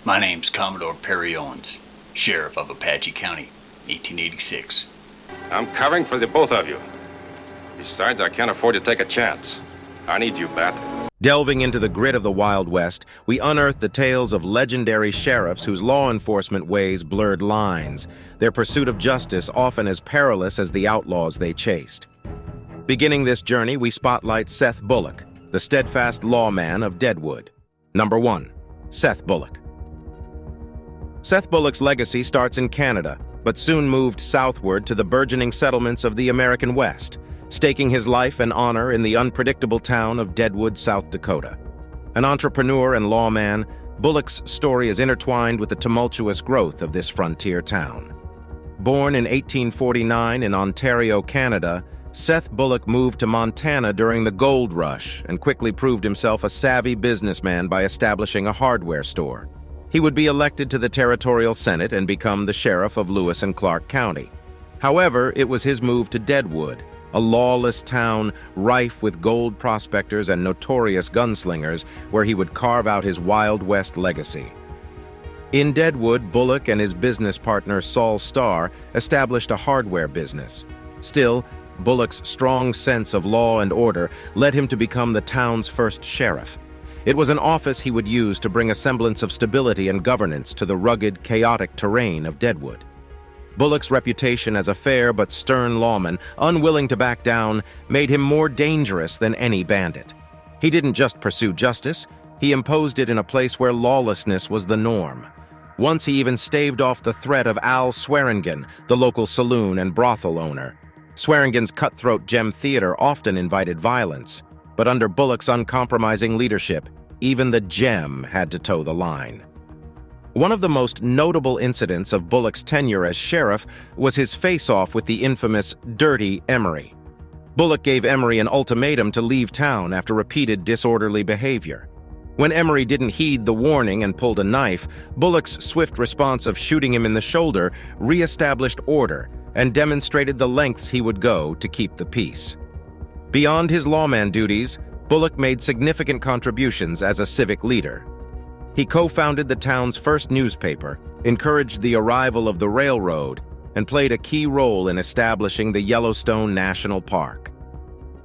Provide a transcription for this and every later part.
My name's Commodore Perry Owens, Sheriff of Apache County, 1886. I'm covering for the both of you. Besides, I can't afford to take a chance. I need you, Bat. Delving into the grit of the Wild West, we unearth the tales of legendary sheriffs whose law enforcement ways blurred lines, their pursuit of justice often as perilous as the outlaws they chased. Beginning this journey, we spotlight Seth Bullock, the steadfast lawman of Deadwood. Number 1. Seth Bullock. Seth Bullock's legacy starts in Canada, but soon moved southward to the burgeoning settlements of the American West, staking his life and honor in the unpredictable town of Deadwood, South Dakota. An entrepreneur and lawman, Bullock's story is intertwined with the tumultuous growth of this frontier town. Born in 1849 in Ontario, Canada, Seth Bullock moved to Montana during the gold rush and quickly proved himself a savvy businessman by establishing a hardware store. He would be elected to the territorial senate and become the sheriff of Lewis and Clark County. However, it was his move to Deadwood, a lawless town rife with gold prospectors and notorious gunslingers, where he would carve out his Wild West legacy. In Deadwood, Bullock and his business partner Saul Starr established a hardware business. Still, Bullock's strong sense of law and order led him to become the town's first sheriff. It was an office he would use to bring a semblance of stability and governance to the rugged, chaotic terrain of Deadwood. Bullock's reputation as a fair but stern lawman, unwilling to back down, made him more dangerous than any bandit. He didn't just pursue justice, he imposed it in a place where lawlessness was the norm. Once he even staved off the threat of Al Swearingen, the local saloon and brothel owner. Swearingen's cutthroat gem theater often invited violence, but under Bullock's uncompromising leadership, even the gem had to toe the line. One of the most notable incidents of Bullock's tenure as sheriff was his face-off with the infamous Dirty Emery. Bullock gave Emery an ultimatum to leave town after repeated disorderly behavior. When Emery didn't heed the warning and pulled a knife, Bullock's swift response of shooting him in the shoulder re-established order and demonstrated the lengths he would go to keep the peace. Beyond his lawman duties, Bullock made significant contributions as a civic leader. He co-founded the town's first newspaper, encouraged the arrival of the railroad, and played a key role in establishing the Yellowstone National Park.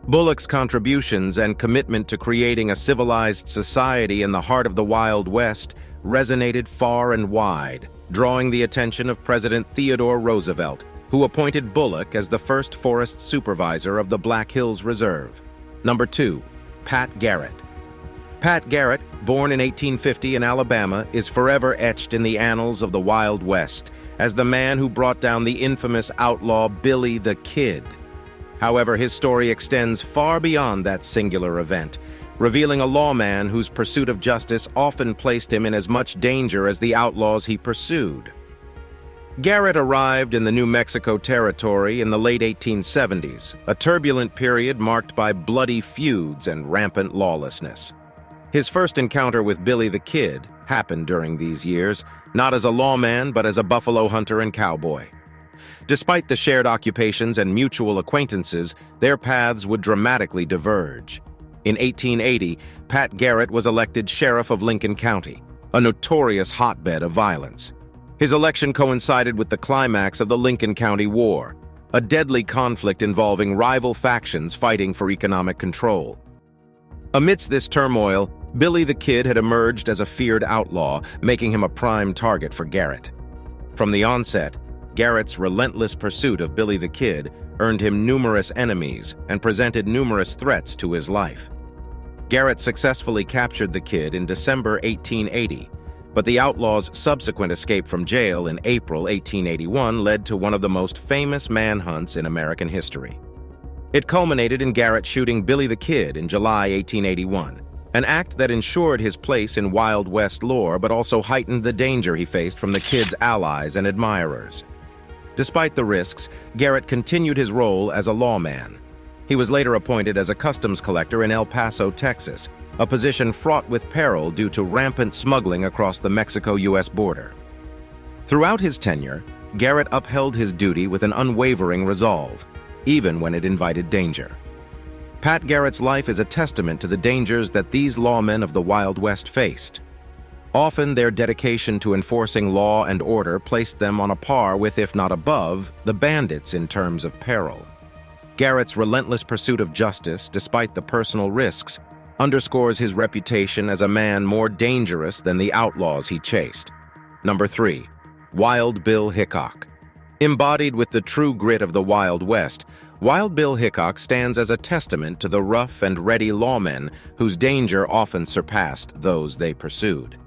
Bullock's contributions and commitment to creating a civilized society in the heart of the Wild West resonated far and wide, drawing the attention of President Theodore Roosevelt, who appointed Bullock as the first forest supervisor of the Black Hills Reserve. Number 2. Pat Garrett. Pat Garrett, born in 1850 in Alabama, is forever etched in the annals of the Wild West as the man who brought down the infamous outlaw Billy the Kid. However, his story extends far beyond that singular event, revealing a lawman whose pursuit of justice often placed him in as much danger as the outlaws he pursued. Garrett arrived in the New Mexico Territory in the late 1870s, a turbulent period marked by bloody feuds and rampant lawlessness. His first encounter with Billy the Kid happened during these years, not as a lawman but as a buffalo hunter and cowboy. Despite the shared occupations and mutual acquaintances, their paths would dramatically diverge. In 1880, Pat Garrett was elected sheriff of Lincoln County, a notorious hotbed of violence. His election coincided with the climax of the Lincoln County War, a deadly conflict involving rival factions fighting for economic control. Amidst this turmoil, Billy the Kid had emerged as a feared outlaw, making him a prime target for Garrett. From the onset, Garrett's relentless pursuit of Billy the Kid earned him numerous enemies and presented numerous threats to his life. Garrett successfully captured the Kid in December 1880, but the outlaw's subsequent escape from jail in April 1881 led to one of the most famous manhunts in American history. It culminated in Garrett shooting Billy the Kid in July 1881, an act that ensured his place in Wild West lore but also heightened the danger he faced from the Kid's allies and admirers. Despite the risks, Garrett continued his role as a lawman. He was later appointed as a customs collector in El Paso, Texas, a position fraught with peril due to rampant smuggling across the Mexico-U.S. border. Throughout his tenure, Garrett upheld his duty with an unwavering resolve, even when it invited danger. Pat Garrett's life is a testament to the dangers that these lawmen of the Wild West faced. Often their dedication to enforcing law and order placed them on a par with, if not above, the bandits in terms of peril. Garrett's relentless pursuit of justice, despite the personal risks, underscores his reputation as a man more dangerous than the outlaws he chased. Number 3. Wild Bill Hickok. Embodied with the true grit of the Wild West, Wild Bill Hickok stands as a testament to the rough and ready lawmen whose danger often surpassed those they pursued.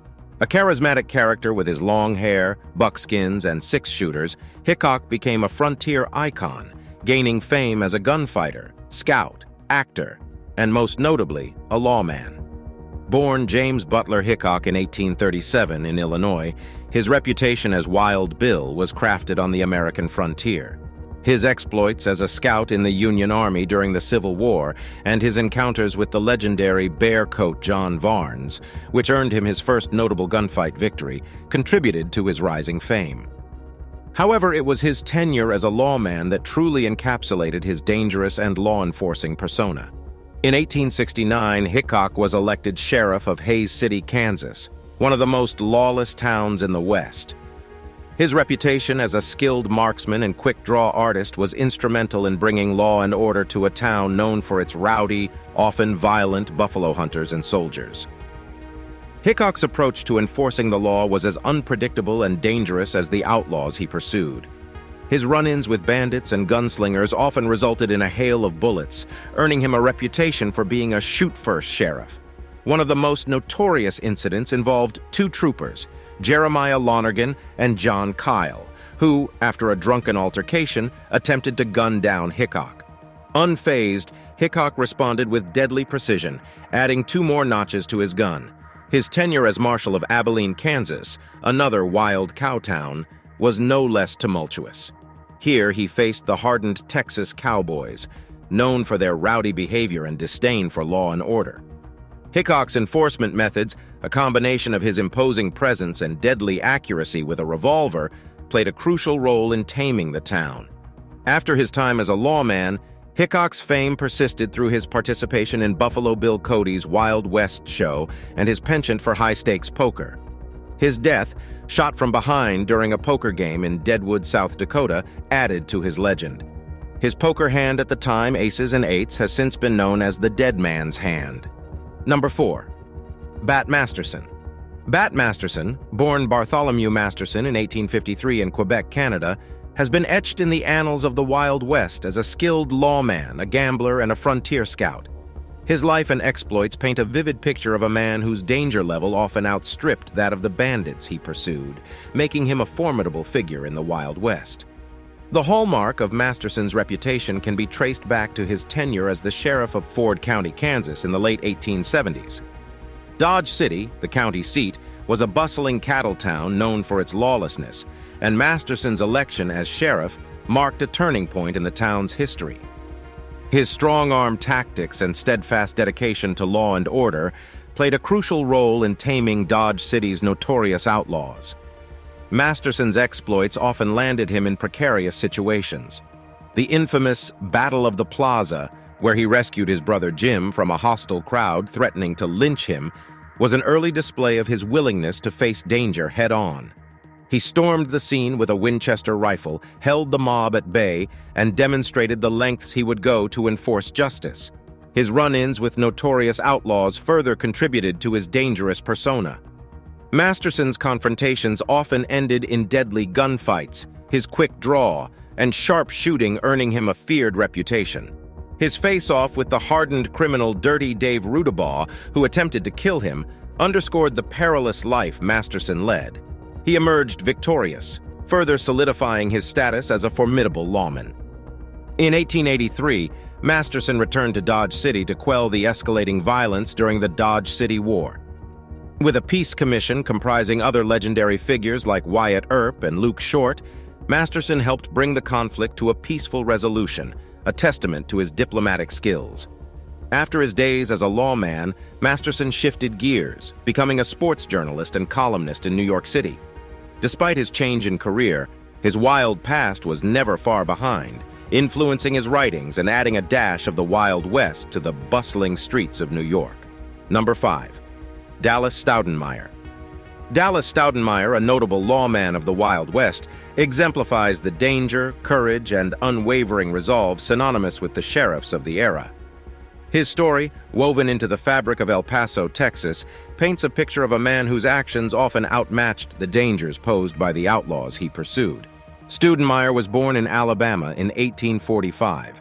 A charismatic character with his long hair, buckskins, and six-shooters, Hickok became a frontier icon, gaining fame as a gunfighter, scout, actor, and most notably, a lawman. Born James Butler Hickok in 1837 in Illinois, his reputation as Wild Bill was crafted on the American frontier. His exploits as a scout in the Union Army during the Civil War and his encounters with the legendary Bear Coat John Varnes, which earned him his first notable gunfight victory, contributed to his rising fame. However, it was his tenure as a lawman that truly encapsulated his dangerous and law-enforcing persona. In 1869, Hickok was elected sheriff of Hays City, Kansas, one of the most lawless towns in the West. His reputation as a skilled marksman and quick-draw artist was instrumental in bringing law and order to a town known for its rowdy, often violent buffalo hunters and soldiers. Hickok's approach to enforcing the law was as unpredictable and dangerous as the outlaws he pursued. His run-ins with bandits and gunslingers often resulted in a hail of bullets, earning him a reputation for being a shoot-first sheriff. One of the most notorious incidents involved two troopers, Jeremiah Lonergan and John Kyle, who, after a drunken altercation, attempted to gun down Hickok. Unfazed, Hickok responded with deadly precision, adding 2 more notches to his gun. His tenure as Marshal of Abilene, Kansas, another wild cow town, was no less tumultuous. Here he faced the hardened Texas cowboys, known for their rowdy behavior and disdain for law and order. Hickok's enforcement methods, a combination of his imposing presence and deadly accuracy with a revolver, played a crucial role in taming the town. After his time as a lawman, Hickok's fame persisted through his participation in Buffalo Bill Cody's Wild West show and his penchant for high-stakes poker. His death, shot from behind during a poker game in Deadwood, South Dakota, added to his legend. His poker hand at the time, aces and eights, has since been known as the dead man's hand. Number 4. Bat Masterson. Bat Masterson, born Bartholomew Masterson in 1853 in Quebec, Canada, has been etched in the annals of the Wild West as a skilled lawman, a gambler, and a frontier scout. His life and exploits paint a vivid picture of a man whose danger level often outstripped that of the bandits he pursued, making him a formidable figure in the Wild West. The hallmark of Masterson's reputation can be traced back to his tenure as the sheriff of Ford County, Kansas in the late 1870s. Dodge City, the county seat, was a bustling cattle town known for its lawlessness, and Masterson's election as sheriff marked a turning point in the town's history. His strong-arm tactics and steadfast dedication to law and order played a crucial role in taming Dodge City's notorious outlaws. Masterson's exploits often landed him in precarious situations. The infamous Battle of the Plaza, where he rescued his brother Jim from a hostile crowd threatening to lynch him, was an early display of his willingness to face danger head-on. He stormed the scene with a Winchester rifle, held the mob at bay, and demonstrated the lengths he would go to enforce justice. His run-ins with notorious outlaws further contributed to his dangerous persona. Masterson's confrontations often ended in deadly gunfights, his quick draw, and sharp shooting earning him a feared reputation. His face-off with the hardened criminal Dirty Dave Rudabaugh, who attempted to kill him, underscored the perilous life Masterson led. He emerged victorious, further solidifying his status as a formidable lawman. In 1883, Masterson returned to Dodge City to quell the escalating violence during the Dodge City War. With a peace commission comprising other legendary figures like Wyatt Earp and Luke Short, Masterson helped bring the conflict to a peaceful resolution, a testament to his diplomatic skills. After his days as a lawman, Masterson shifted gears, becoming a sports journalist and columnist in New York City. Despite his change in career, his wild past was never far behind, influencing his writings and adding a dash of the Wild West to the bustling streets of New York. Number 5. Dallas Staudenmeier. Dallas Stoudenmire, a notable lawman of the Wild West, exemplifies the danger, courage, and unwavering resolve synonymous with the sheriffs of the era. His story, woven into the fabric of El Paso, Texas, paints a picture of a man whose actions often outmatched the dangers posed by the outlaws he pursued. Stoudenmire was born in Alabama in 1845.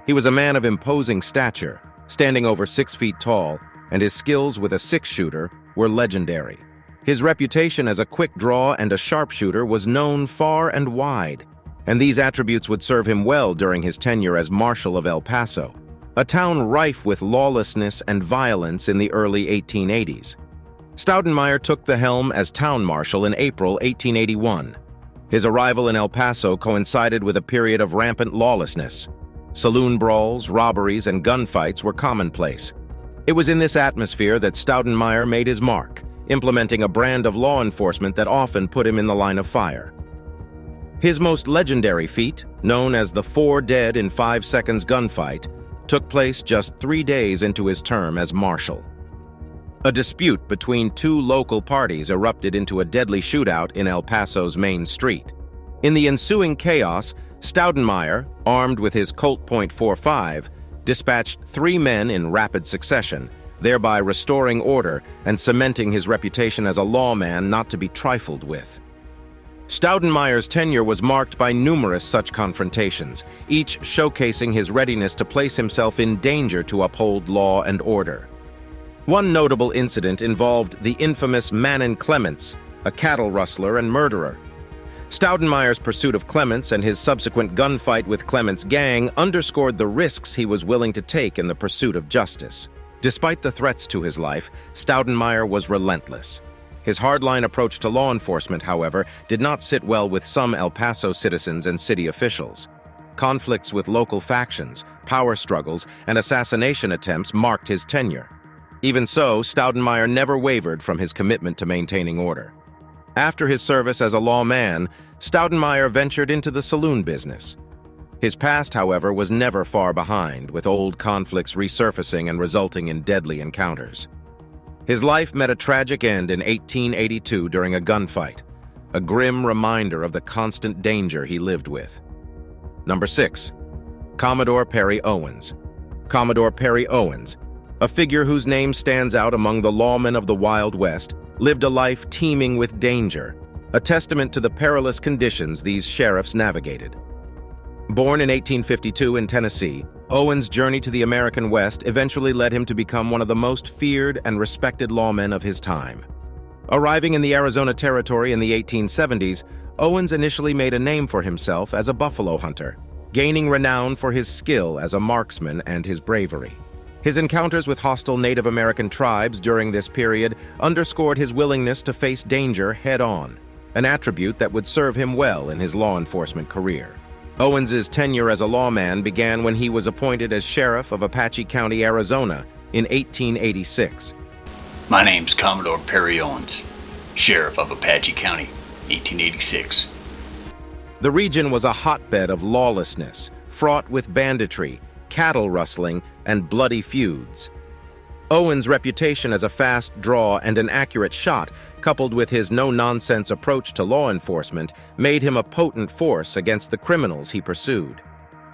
He was a man of imposing stature, standing over 6 feet tall, and his skills with a six-shooter were legendary. His reputation as a quick draw and a sharpshooter was known far and wide, and these attributes would serve him well during his tenure as Marshal of El Paso, a town rife with lawlessness and violence in the early 1880s. Stoudenmire took the helm as town marshal in April 1881. His arrival in El Paso coincided with a period of rampant lawlessness. Saloon brawls, robberies, and gunfights were commonplace. It was in this atmosphere that Stoudenmire made his mark, implementing a brand of law enforcement that often put him in the line of fire. His most legendary feat, known as the 4 dead in 5 seconds gunfight, took place just 3 days into his term as marshal. A dispute between 2 local parties erupted into a deadly shootout in El Paso's main street. In the ensuing chaos, Stoudenmire, armed with his Colt .45, dispatched 3 men in rapid succession, thereby restoring order and cementing his reputation as a lawman not to be trifled with. Stoudenmire's tenure was marked by numerous such confrontations, each showcasing his readiness to place himself in danger to uphold law and order. One notable incident involved the infamous Manon Clements, a cattle rustler and murderer. Stoudenmire's pursuit of Clements and his subsequent gunfight with Clements' gang underscored the risks he was willing to take in the pursuit of justice. Despite the threats to his life, Stoudenmire was relentless. His hardline approach to law enforcement, however, did not sit well with some El Paso citizens and city officials. Conflicts with local factions, power struggles, and assassination attempts marked his tenure. Even so, Stoudenmire never wavered from his commitment to maintaining order. After his service as a lawman, Stoudenmire ventured into the saloon business. His past, however, was never far behind, with old conflicts resurfacing and resulting in deadly encounters. His life met a tragic end in 1882 during a gunfight, a grim reminder of the constant danger he lived with. Number 6. Commodore Perry Owens. Commodore Perry Owens, a figure whose name stands out among the lawmen of the Wild West, lived a life teeming with danger, a testament to the perilous conditions these sheriffs navigated. Born in 1852 in Tennessee, Owens' journey to the American West eventually led him to become one of the most feared and respected lawmen of his time. Arriving in the Arizona Territory in the 1870s, Owens initially made a name for himself as a buffalo hunter, gaining renown for his skill as a marksman and his bravery. His encounters with hostile Native American tribes during this period underscored his willingness to face danger head-on, an attribute that would serve him well in his law enforcement career. Owens's tenure as a lawman began when he was appointed as sheriff of Apache County, Arizona, in 1886. My name's Commodore Perry Owens, Sheriff of Apache County, 1886. The region was a hotbed of lawlessness, fraught with banditry, cattle rustling, and bloody feuds. Owens' reputation as a fast draw and an accurate shot, coupled with his no-nonsense approach to law enforcement, made him a potent force against the criminals he pursued.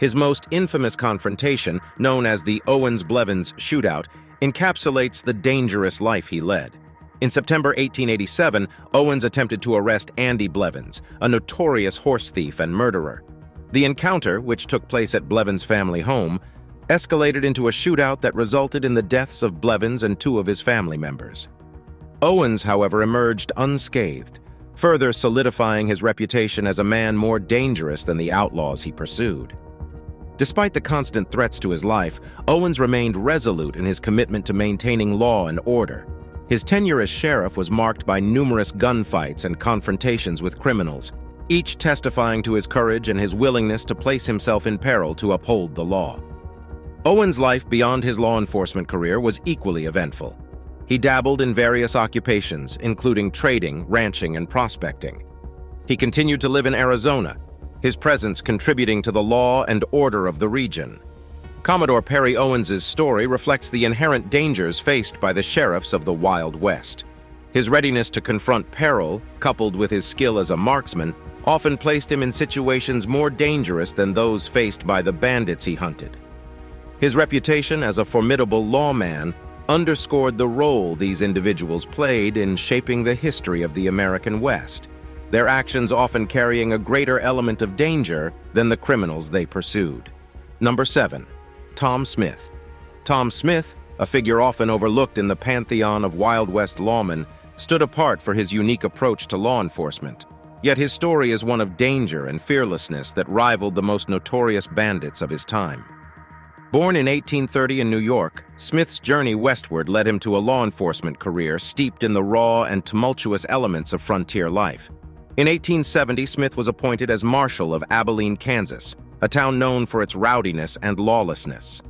His most infamous confrontation, known as the Owens-Blevins shootout, encapsulates the dangerous life he led. In September 1887, Owens attempted to arrest Andy Blevins, a notorious horse thief and murderer. The encounter, which took place at Blevins' family home, escalated into a shootout that resulted in the deaths of Blevins and 2 of his family members. Owens, however, emerged unscathed, further solidifying his reputation as a man more dangerous than the outlaws he pursued. Despite the constant threats to his life, Owens remained resolute in his commitment to maintaining law and order. His tenure as sheriff was marked by numerous gunfights and confrontations with criminals, each testifying to his courage and his willingness to place himself in peril to uphold the law. Owens' life beyond his law enforcement career was equally eventful. He dabbled in various occupations, including trading, ranching, and prospecting. He continued to live in Arizona, his presence contributing to the law and order of the region. Commodore Perry Owens' story reflects the inherent dangers faced by the sheriffs of the Wild West. His readiness to confront peril, coupled with his skill as a marksman, often placed him in situations more dangerous than those faced by the bandits he hunted. His reputation as a formidable lawman underscored the role these individuals played in shaping the history of the American West, their actions often carrying a greater element of danger than the criminals they pursued. Number 7. Tom Smith. Tom Smith, a figure often overlooked in the pantheon of Wild West lawmen, stood apart for his unique approach to law enforcement. Yet his story is one of danger and fearlessness that rivaled the most notorious bandits of his time. Born in 1830 in New York, Smith's journey westward led him to a law enforcement career steeped in the raw and tumultuous elements of frontier life. In 1870, Smith was appointed as Marshal of Abilene, Kansas, a town known for its rowdiness and lawlessness.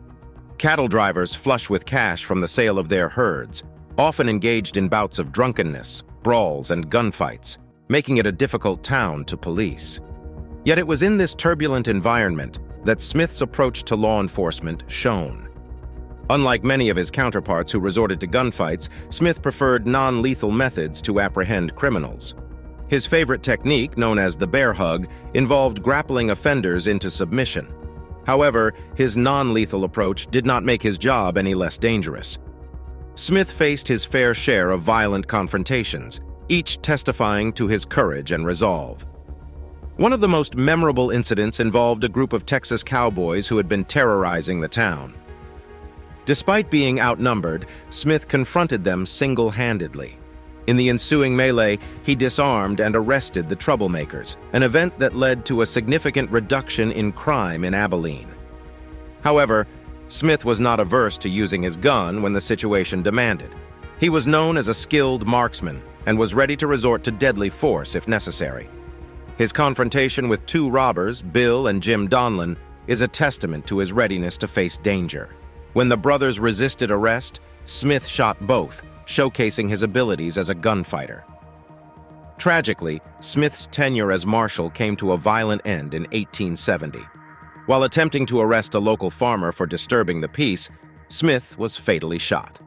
Cattle drivers, flush with cash from the sale of their herds, often engaged in bouts of drunkenness, brawls, and gunfights, making it a difficult town to police. Yet it was in this turbulent environment that Smith's approach to law enforcement shone. Unlike many of his counterparts who resorted to gunfights, Smith preferred non-lethal methods to apprehend criminals. His favorite technique, known as the bear hug, involved grappling offenders into submission. However, his non-lethal approach did not make his job any less dangerous. Smith faced his fair share of violent confrontations, each testifying to his courage and resolve. One of the most memorable incidents involved a group of Texas cowboys who had been terrorizing the town. Despite being outnumbered, Smith confronted them single-handedly. In the ensuing melee, he disarmed and arrested the troublemakers, an event that led to a significant reduction in crime in Abilene. However, Smith was not averse to using his gun when the situation demanded. He was known as a skilled marksman and was ready to resort to deadly force if necessary. His confrontation with two robbers, Bill and Jim Donlin, is a testament to his readiness to face danger. When the brothers resisted arrest, Smith shot both, showcasing his abilities as a gunfighter. Tragically, Smith's tenure as marshal came to a violent end in 1870. While attempting to arrest a local farmer for disturbing the peace, Smith was fatally shot.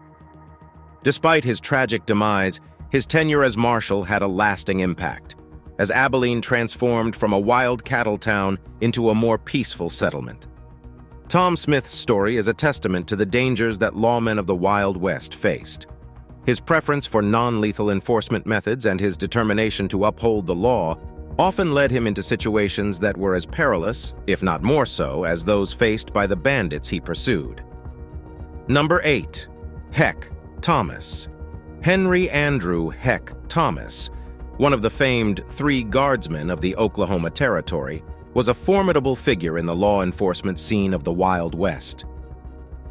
Despite his tragic demise, his tenure as marshal had a lasting impact, as Abilene transformed from a wild cattle town into a more peaceful settlement. Tom Smith's story is a testament to the dangers that lawmen of the Wild West faced. His preference for non-lethal enforcement methods and his determination to uphold the law often led him into situations that were as perilous, if not more so, as those faced by the bandits he pursued. Number 8. Heck Thomas. Henry Andrew Heck Thomas, one of the famed Three Guardsmen of the Oklahoma Territory, was a formidable figure in the law enforcement scene of the Wild West.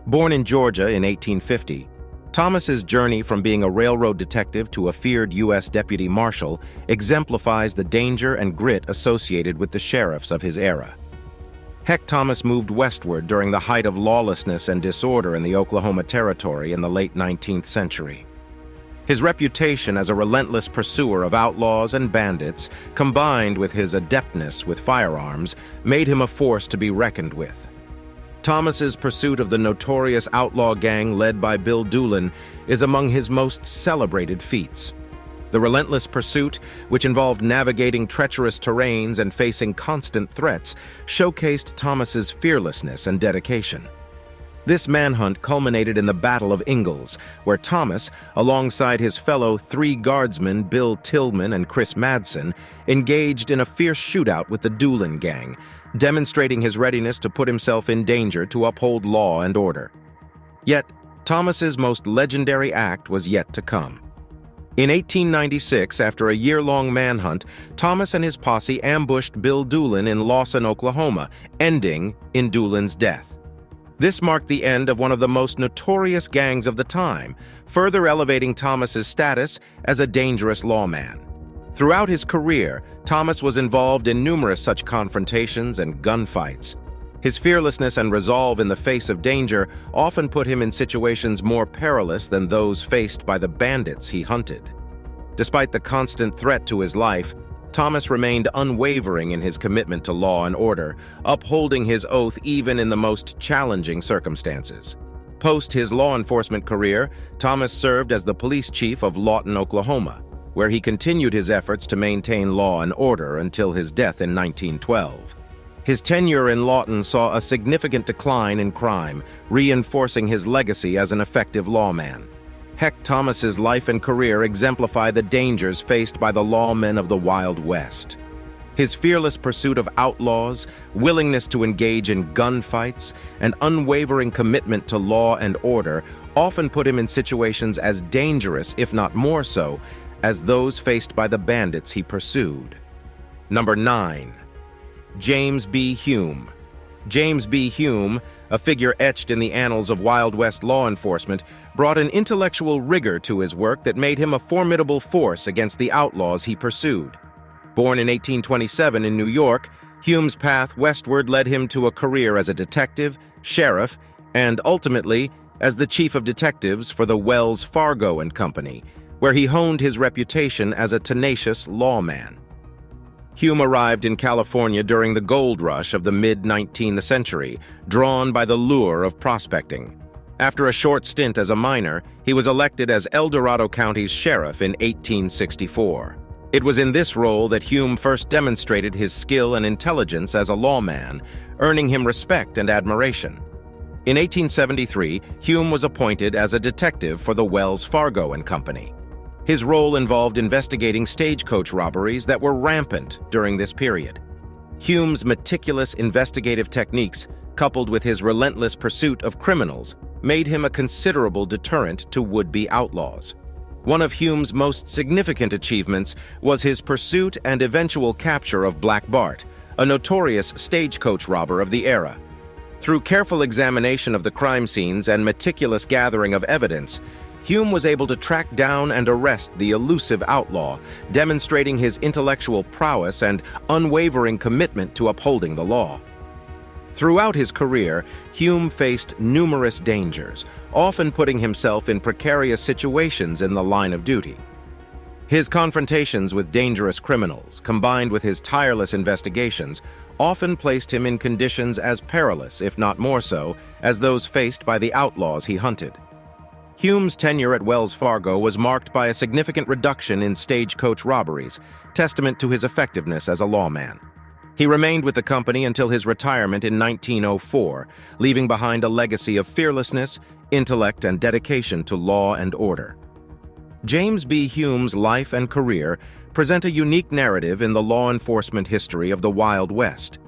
Born in Georgia in 1850, Thomas's journey from being a railroad detective to a feared U.S. deputy marshal exemplifies the danger and grit associated with the sheriffs of his era. Heck Thomas moved westward during the height of lawlessness and disorder in the Oklahoma Territory in the late 19th century. His reputation as a relentless pursuer of outlaws and bandits, combined with his adeptness with firearms, made him a force to be reckoned with. Thomas's pursuit of the notorious outlaw gang led by Bill Doolin is among his most celebrated feats. The relentless pursuit, which involved navigating treacherous terrains and facing constant threats, showcased Thomas's fearlessness and dedication. This manhunt culminated in the Battle of Ingalls, where Thomas, alongside his fellow Three Guardsmen Bill Tillman and Chris Madsen, engaged in a fierce shootout with the Doolin gang, demonstrating his readiness to put himself in danger to uphold law and order. Yet, Thomas's most legendary act was yet to come. In 1896, after a year-long manhunt, Thomas and his posse ambushed Bill Doolin in Lawson, Oklahoma, ending in Doolin's death. This marked the end of one of the most notorious gangs of the time, further elevating Thomas's status as a dangerous lawman. Throughout his career, Thomas was involved in numerous such confrontations and gunfights. His fearlessness and resolve in the face of danger often put him in situations more perilous than those faced by the bandits he hunted. Despite the constant threat to his life, Thomas remained unwavering in his commitment to law and order, upholding his oath even in the most challenging circumstances. Post his law enforcement career, Thomas served as the police chief of Lawton, Oklahoma, where he continued his efforts to maintain law and order until his death in 1912. His tenure in Lawton saw a significant decline in crime, reinforcing his legacy as an effective lawman. Heck, Thomas's life and career exemplify the dangers faced by the lawmen of the Wild West. His fearless pursuit of outlaws, willingness to engage in gunfights, and unwavering commitment to law and order often put him in situations as dangerous, if not more so, as those faced by the bandits he pursued. Number 9. James B. Hume. James B. Hume, a figure etched in the annals of Wild West law enforcement, brought an intellectual rigor to his work that made him a formidable force against the outlaws he pursued. Born in 1827 in New York, Hume's path westward led him to a career as a detective, sheriff, and ultimately as the chief of detectives for the Wells Fargo and Company, where he honed his reputation as a tenacious lawman. Hume arrived in California during the gold rush of the mid-19th century, drawn by the lure of prospecting. After a short stint as a miner, he was elected as El Dorado County's sheriff in 1864. It was in this role that Hume first demonstrated his skill and intelligence as a lawman, earning him respect and admiration. In 1873, Hume was appointed as a detective for the Wells Fargo and Company. His role involved investigating stagecoach robberies that were rampant during this period. Hume's meticulous investigative techniques, coupled with his relentless pursuit of criminals, made him a considerable deterrent to would-be outlaws. One of Hume's most significant achievements was his pursuit and eventual capture of Black Bart, a notorious stagecoach robber of the era. Through careful examination of the crime scenes and meticulous gathering of evidence, Hume was able to track down and arrest the elusive outlaw, demonstrating his intellectual prowess and unwavering commitment to upholding the law. Throughout his career, Hume faced numerous dangers, often putting himself in precarious situations in the line of duty. His confrontations with dangerous criminals, combined with his tireless investigations, often placed him in conditions as perilous, if not more so, as those faced by the outlaws he hunted. Hume's tenure at Wells Fargo was marked by a significant reduction in stagecoach robberies, testament to his effectiveness as a lawman. He remained with the company until his retirement in 1904, leaving behind a legacy of fearlessness, intellect, and dedication to law and order. James B. Hume's life and career present a unique narrative in the law enforcement history of the Wild West.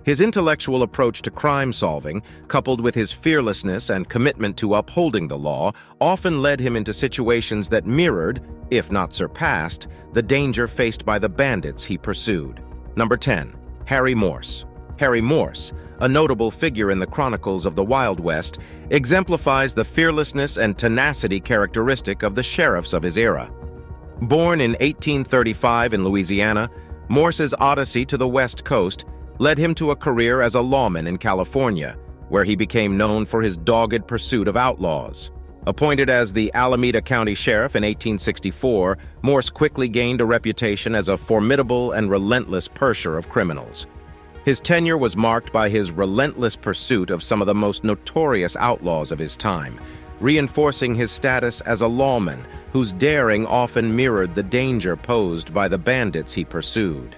His intellectual approach to crime solving, coupled with his fearlessness and commitment to upholding the law, often led him into situations that mirrored, if not surpassed, the danger faced by the bandits he pursued. Number 10. Harry Morse. Harry Morse, a notable figure in the chronicles of the Wild West, exemplifies the fearlessness and tenacity characteristic of the sheriffs of his era. Born in 1835 in Louisiana, Morse's odyssey to the West Coast led him to a career as a lawman in California, where he became known for his dogged pursuit of outlaws. Appointed as the Alameda County Sheriff in 1864, Morse quickly gained a reputation as a formidable and relentless pursuer of criminals. His tenure was marked by his relentless pursuit of some of the most notorious outlaws of his time, reinforcing his status as a lawman whose daring often mirrored the danger posed by the bandits he pursued.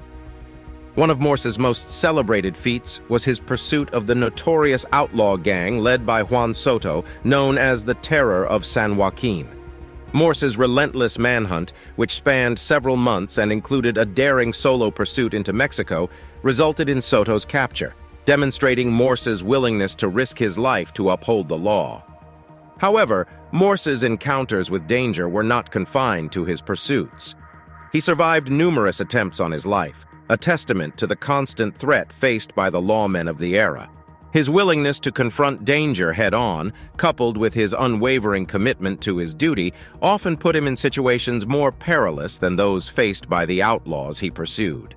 One of Morse's most celebrated feats was his pursuit of the notorious outlaw gang led by Juan Soto, known as the Terror of San Joaquin. Morse's relentless manhunt, which spanned several months and included a daring solo pursuit into Mexico, resulted in Soto's capture, demonstrating Morse's willingness to risk his life to uphold the law. However, Morse's encounters with danger were not confined to his pursuits. He survived numerous attempts on his life, a testament to the constant threat faced by the lawmen of the era. His willingness to confront danger head-on, coupled with his unwavering commitment to his duty, often put him in situations more perilous than those faced by the outlaws he pursued.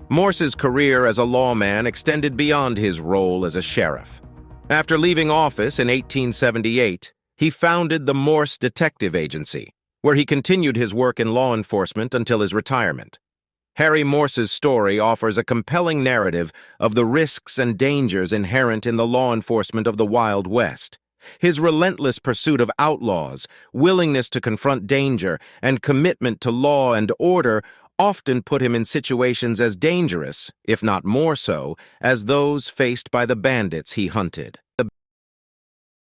Morse's career as a lawman extended beyond his role as a sheriff. After leaving office in 1878, he founded the Morse Detective Agency, where he continued his work in law enforcement until his retirement. Harry Morse's story offers a compelling narrative of the risks and dangers inherent in the law enforcement of the Wild West. His relentless pursuit of outlaws, willingness to confront danger, and commitment to law and order often put him in situations as dangerous, if not more so, as those faced by the bandits he hunted.